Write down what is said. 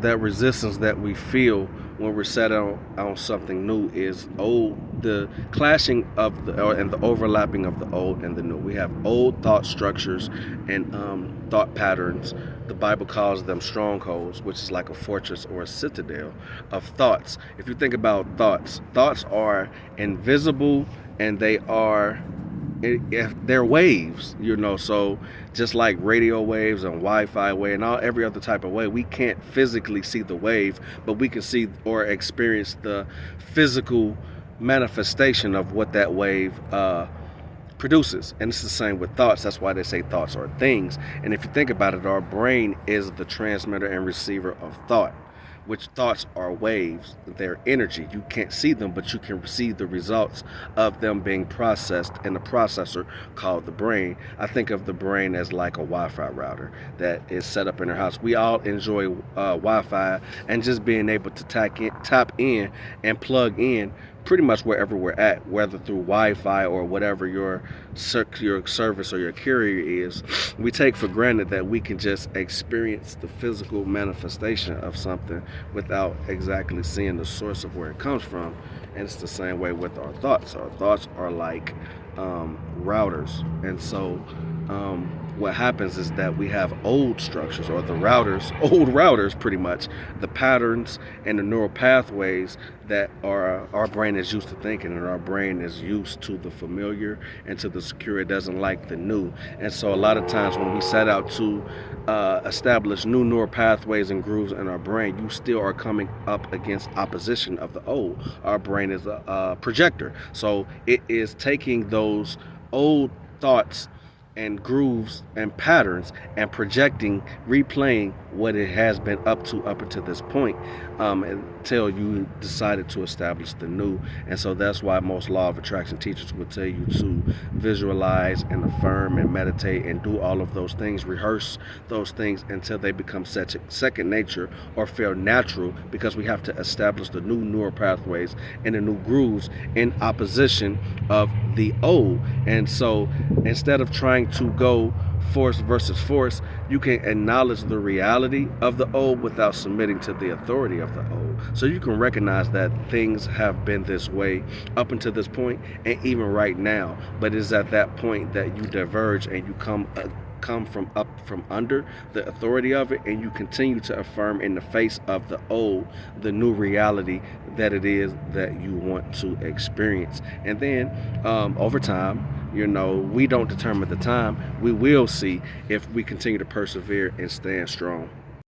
that resistance that we feel when we're set on something new is the clashing of and the overlapping of the old and the new. We have old thought structures and thought patterns. The Bible calls them strongholds, which is like a fortress or a citadel of thoughts. If you think about thoughts are invisible, and if they're waves, so just like radio waves and Wi-Fi wave and every other type of wave, we can't physically see the wave, but we can see or experience the physical manifestation of what that wave produces. And it's the same with thoughts. That's why they say thoughts are things. And if you think about it, our brain is the transmitter and receiver of thought, which thoughts are waves. They're energy. You can't see them, but you can see the results of them being processed in the processor called the brain. I think of the brain as like a Wi-Fi router that is set up in our house. We all enjoy Wi-Fi and just being able to tap in and plug in pretty much wherever we're at, whether through Wi-Fi or whatever your service or your carrier is. We take for granted that we can just experience the physical manifestation of something without exactly seeing the source of where it comes from. And it's the same way with our thoughts. Our thoughts are like routers. And so what happens is that we have old structures, or old routers pretty much, the patterns and the neural pathways that our brain is used to thinking, and our brain is used to the familiar and to the secure. It doesn't like the new. And so a lot of times when we set out to establish new neural pathways and grooves in our brain, you still are coming up against opposition of the old. Our brain is a projector, so it is taking those old thoughts and grooves and patterns and projecting, replaying what it has been up until this point, until you decided to establish the new. And so that's why most law of attraction teachers would tell you to visualize and affirm and meditate and do all of those things, rehearse those things until they become second nature or feel natural, because we have to establish the new neural pathways and the new grooves in opposition of the old. And so instead of trying to go force versus force, you can acknowledge the reality of the old without submitting to the authority of the old. So you can recognize that things have been this way up until this point and even right now, but it's at that point that you diverge and you come from under the authority of it, and you continue to affirm in the face of the old the new reality that it is that you want to experience. And then over time, we don't determine the time. We will see if we continue to persevere and stand strong.